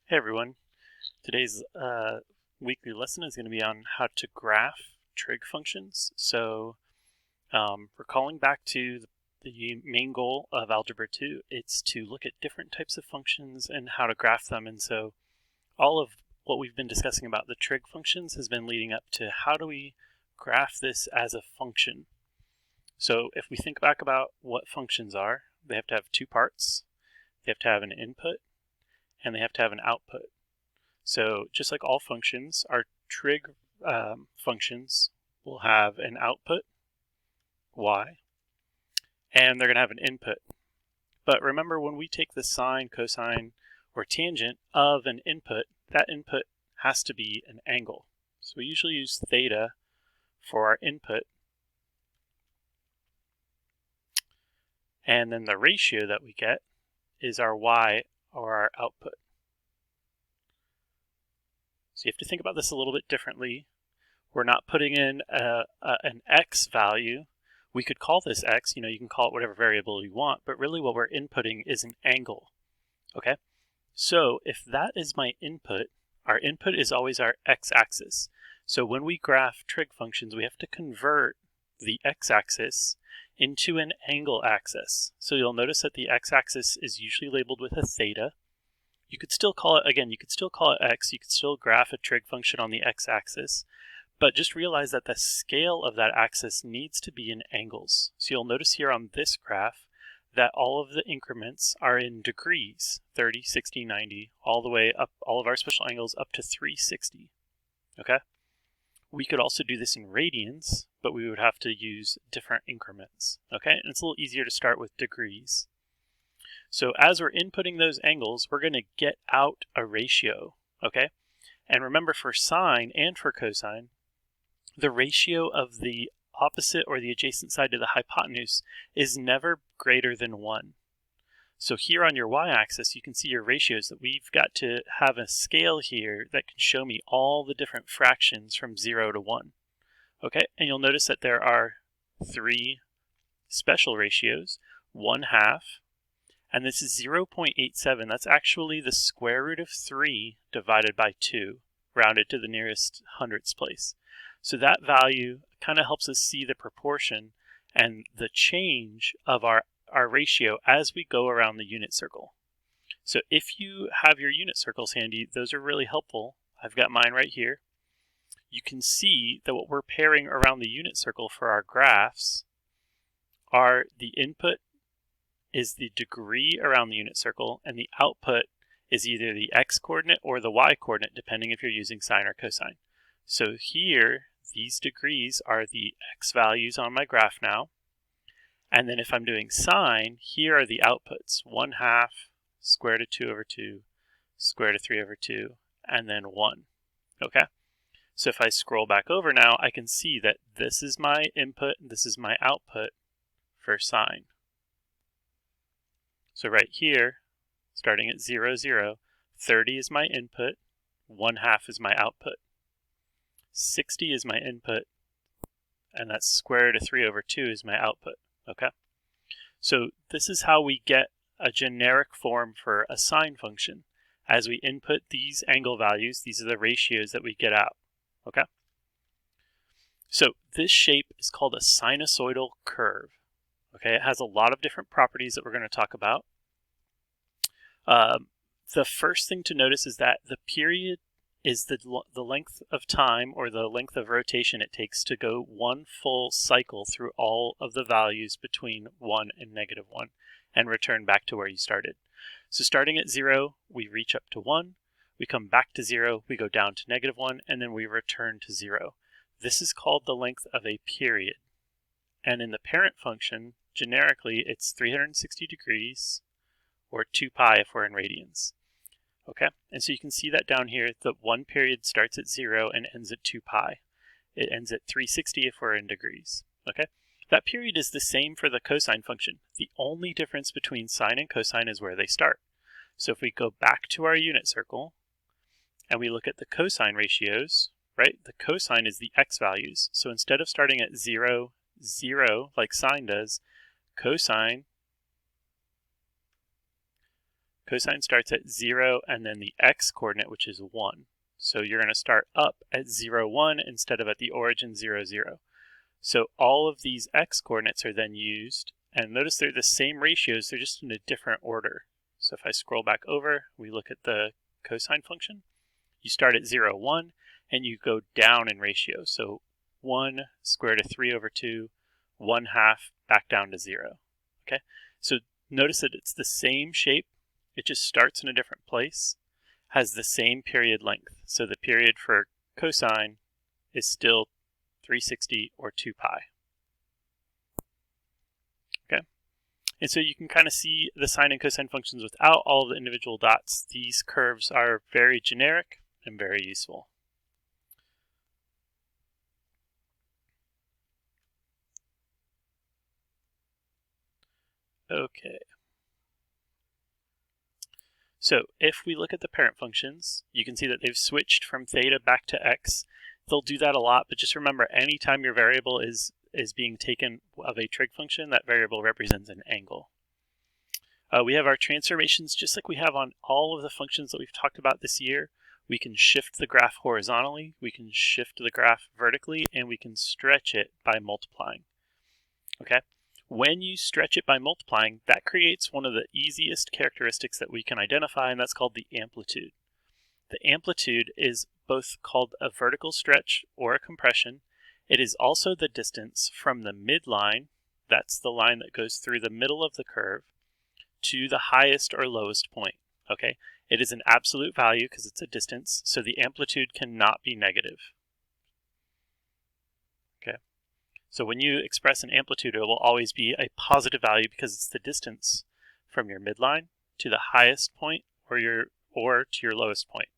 Hey everyone, today's weekly lesson is going to be on how to graph trig functions. So recalling back to the main goal of Algebra 2, it's to look at different types of functions and how to graph them. And so all of what we've been discussing about the trig functions has been leading up to how do we graph this as a function. So if we think back about what functions are, they have to have two parts. They have to have an input and they have to have an output. So just like all functions, our trig functions will have an output, y, and they're going to have an input. But remember, when we take the sine, cosine, or tangent of an input, that input has to be an angle. So we usually use theta for our input, and then the ratio that we get is our y, or our output. So you have to think about this a little bit differently. We're not putting in an x value. We could call this x, you can call it whatever variable you want, but really what we're inputting is an angle, okay? So if that is my input, our input is always our x-axis. So when we graph trig functions, we have to convert the x-axis into an angle axis. So you'll notice that the x-axis is usually labeled with a theta. You could still call it, again, you could still call it x, you could still graph a trig function on the x-axis, but just realize that the scale of that axis needs to be in angles. So you'll notice here on this graph that all of the increments are in degrees, 30, 60, 90, all the way up, all of our special angles up to 360, okay? We could also do this in radians, but we would have to use different increments, okay? And it's a little easier to start with degrees. So as we're inputting those angles, we're going to get out a ratio, okay? And remember, for sine and for cosine, the ratio of the opposite or the adjacent side to the hypotenuse is never greater than 1. So here on your y-axis, you can see your ratios that we've got to have a scale here that can show me all the different fractions from 0 to 1. Okay, and you'll notice that there are 3 special ratios, 1/2, and this is 0.87. That's actually the square root of 3 divided by 2, rounded to the nearest hundredths place. So that value kind of helps us see the proportion and the change of our ratio as we go around the unit circle. So if you have your unit circles handy, those are really helpful. I've got mine right here. You can see that what we're pairing around the unit circle for our graphs are the input is the degree around the unit circle, and the output is either the x-coordinate or the y-coordinate, depending if you're using sine or cosine. So here, these degrees are the x values on my graph now. And then if I'm doing sine, here are the outputs, 1/2, square root of 2 over 2, square root of 3 over 2, and then 1, okay? So if I scroll back over now, I can see that this is my input, this is my output for sine. So right here, starting at 0, 0, 30 is my input, 1/2 is my output. 60 is my input, and that's square root of 3 over 2 is my output, okay? So this is how we get a generic form for a sine function. As we input these angle values, these are the ratios that we get out, okay? So this shape is called a sinusoidal curve, okay? It has a lot of different properties that we're going to talk about. The first thing to notice is that the period is the length of time or the length of rotation it takes to go one full cycle through all of the values between 1 and -1 and return back to where you started. So starting at 0, we reach up to 1, we come back to 0, we go down to -1, and then we return to 0. This is called the length of a period. And in the parent function, generically, it's 360 degrees or 2 pi if we're in radians. Okay, and so you can see that down here, the one period starts at 0 and ends at 2 pi. It ends at 360 if we're in degrees. Okay, that period is the same for the cosine function. The only difference between sine and cosine is where they start. So if we go back to our unit circle and we look at the cosine ratios, right, the cosine is the x values. So instead of starting at 0, 0 like sine does, cosine Cosine starts at 0 and then the x-coordinate, which is 1. So you're going to start up at 0, 1 instead of at the origin 0, 0. So all of these x-coordinates are then used, and notice they're the same ratios, they're just in a different order. So if I scroll back over, we look at the cosine function. You start at 0, 1, and you go down in ratio. So 1 square root of 3 over 2, 1/2, back down to 0. Okay, so notice that it's the same shape, it just starts in a different place, has the same period length. So the period for cosine is still 360 or 2 pi. Okay, and so you can kind of see the sine and cosine functions without all of the individual dots. These curves are very generic and very useful. Okay. So if we look at the parent functions, you can see that they've switched from theta back to x. They'll do that a lot, but just remember, anytime your variable is being taken of a trig function, that variable represents an angle. We have our transformations just like we have on all of the functions that we've talked about this year. We can shift the graph horizontally, we can shift the graph vertically, and we can stretch it by multiplying. Okay? When you stretch it by multiplying, that creates one of the easiest characteristics that we can identify, and that's called the amplitude. The amplitude is both called a vertical stretch or a compression. It is also the distance from the midline, that's the line that goes through the middle of the curve, to the highest or lowest point. Okay? It is an absolute value because it's a distance, so the amplitude cannot be negative. Okay? So when you express an amplitude, it will always be a positive value because it's the distance from your midline to the highest point or to your lowest point.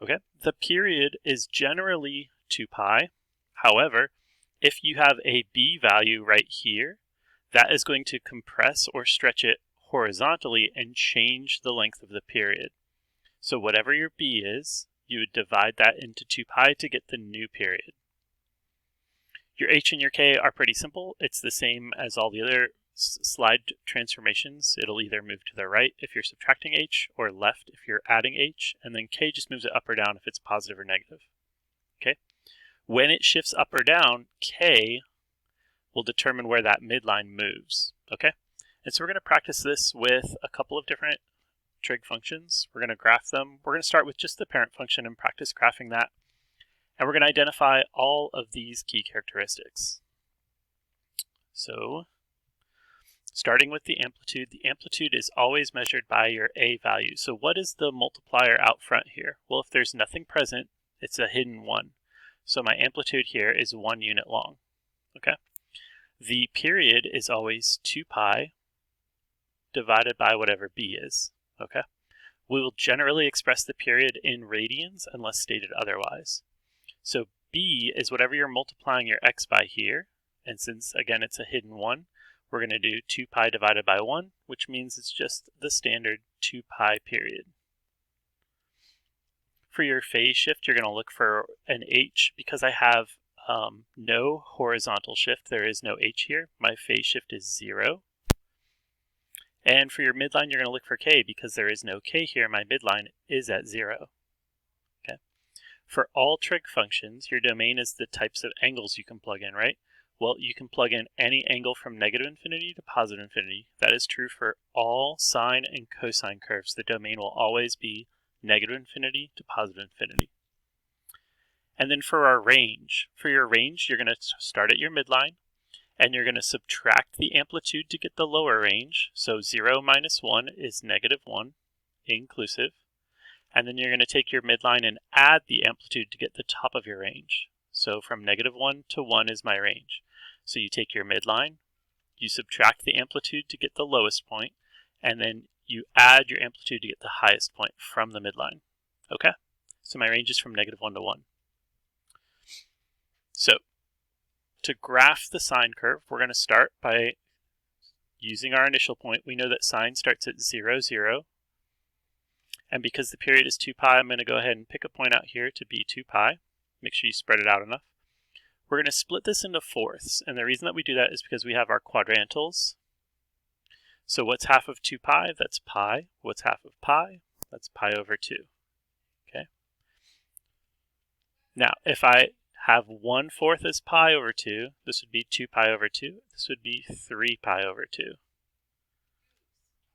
Okay, the period is generally 2 pi. However, if you have a b value right here, that is going to compress or stretch it horizontally and change the length of the period. So whatever your b is, you would divide that into 2 pi to get the new period. Your h and your k are pretty simple. It's the same as all the other slide transformations. It'll either move to the right if you're subtracting h, or left if you're adding h, and then k just moves it up or down if it's positive or negative. Okay? When it shifts up or down, k will determine where that midline moves. Okay? And so we're going to practice this with a couple of different trig functions. We're going to graph them. We're going to start with just the parent function and practice graphing that. And we're going to identify all of these key characteristics. So, starting with the amplitude is always measured by your a value. So what is the multiplier out front here? Well, if there's nothing present, it's a hidden 1. So my amplitude here is 1 unit long. Okay. The period is always 2 pi divided by whatever b is. Okay. We will generally express the period in radians unless stated otherwise. So b is whatever you're multiplying your x by here, and since again it's a hidden 1, we're going to do 2 pi divided by 1, which means it's just the standard 2 pi period. For your phase shift, you're going to look for an h. Because I have no horizontal shift, there is no h here. My phase shift is 0. And for your midline, you're going to look for k. Because there is no k here, my midline is at 0. Okay. For all trig functions, your domain is the types of angles you can plug in, right? Well, you can plug in any angle from negative infinity to positive infinity. That is true for all sine and cosine curves. The domain will always be negative infinity to positive infinity. And then for our range, you're going to start at your midline, and you're going to subtract the amplitude to get the lower range. So 0 minus 1 is negative 1, inclusive. And then you're going to take your midline and add the amplitude to get the top of your range. So from negative 1 to 1 is my range. So you take your midline, you subtract the amplitude to get the lowest point, and then you add your amplitude to get the highest point from the midline. Okay? So my range is from negative 1 to 1. So to graph the sine curve, we're going to start by using our initial point. We know that sine starts at 0, 0. And because the period is 2 pi, I'm going to go ahead and pick a point out here to be 2 pi. Make sure you spread it out enough. We're going to split this into fourths. And the reason that we do that is because we have our quadrantals. So what's half of 2 pi? That's pi. What's half of pi? That's pi over 2. Okay. Now, if I have 1/4 as pi over 2, this would be 2 pi over 2. This would be 3 pi over 2.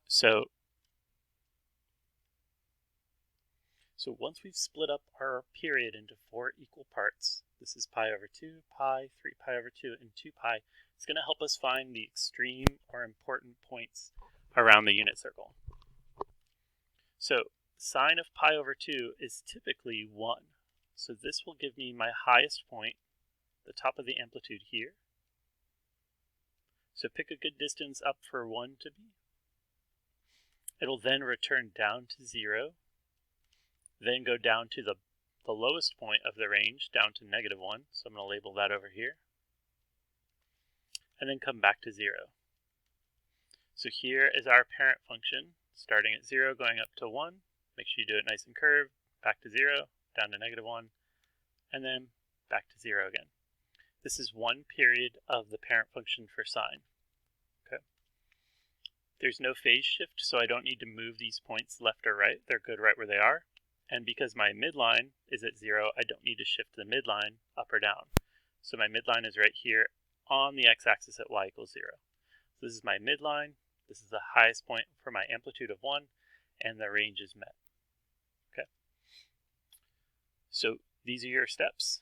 So once we've split up our period into 4 equal parts, this is pi over 2, pi, 3 pi over 2, and 2 pi, it's going to help us find the extreme or important points around the unit circle. So sine of pi over 2 is typically 1. So this will give me my highest point, the top of the amplitude here. So pick a good distance up for 1 to be. It'll then return down to 0, then go down to the lowest point of the range, down to -1. So I'm going to label that over here. And then come back to 0. So here is our parent function, starting at 0, going up to 1. Make sure you do it nice and curved, back to 0, down to -1, and then back to 0 again. This is one period of the parent function for sine. Okay. There's no phase shift, so I don't need to move these points left or right. They're good right where they are. And because my midline is at 0, I don't need to shift the midline up or down. So my midline is right here on the x-axis at y equals 0. So this is my midline. This is the highest point for my amplitude of 1, and the range is met. Okay. So these are your steps.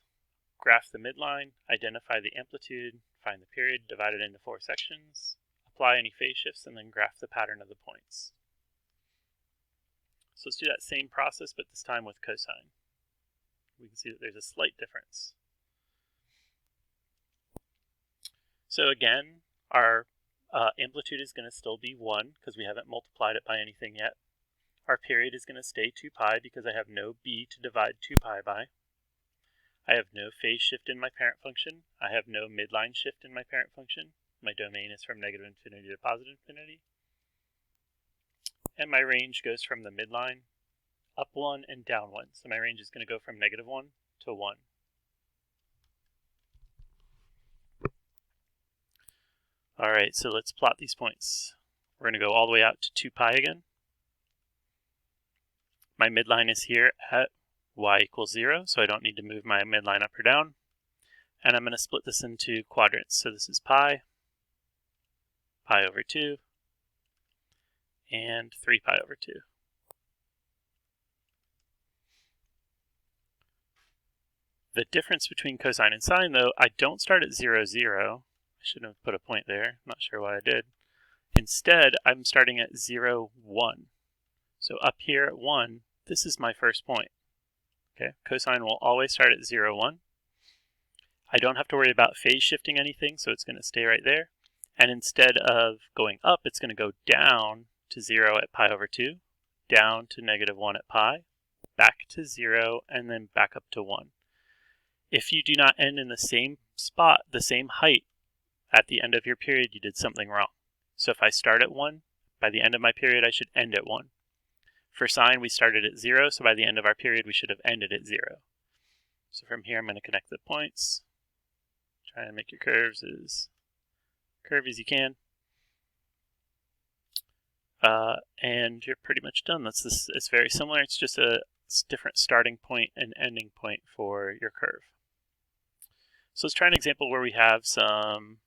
Graph the midline, identify the amplitude, find the period, divide it into 4 sections, apply any phase shifts, and then graph the pattern of the points. So let's do that same process, but this time with cosine. We can see that there's a slight difference. So again, our amplitude is going to still be 1 because we haven't multiplied it by anything yet. Our period is going to stay 2 pi because I have no b to divide 2 pi by. I have no phase shift in my parent function. I have no midline shift in my parent function. My domain is from -infinity to +infinity. And my range goes from the midline up 1 and down 1. So my range is going to go from -1 to 1. All right, so let's plot these points. We're going to go all the way out to 2 pi again. My midline is here at y equals 0, so I don't need to move my midline up or down. And I'm going to split this into quadrants. So this is pi, pi over 2, and 3 pi over 2. The difference between cosine and sine, though, I don't start at 0, 0. I shouldn't have put a point there. Not sure why I did. Instead, I'm starting at 0, 1. So up here at 1, this is my first point. Okay, cosine will always start at 0, 1. I don't have to worry about phase shifting anything, so it's going to stay right there. And instead of going up, it's going to go down to 0 at pi over 2, down to -1 at pi, back to 0, and then back up to 1. If you do not end in the same spot, the same height, at the end of your period, you did something wrong. So if I start at 1, by the end of my period, I should end at 1. For sine, we started at 0, so by the end of our period, we should have ended at 0. So from here, I'm going to connect the points. Try and make your curves as curvy as you can. And you're pretty much done. It's very similar. It's just a different starting point and ending point for your curve. So let's try an example where we have some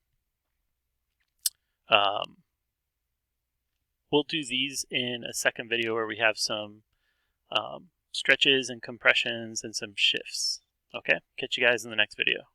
we'll do these in a second video where we have some stretches and compressions and some shifts. Okay, catch you guys in the next video.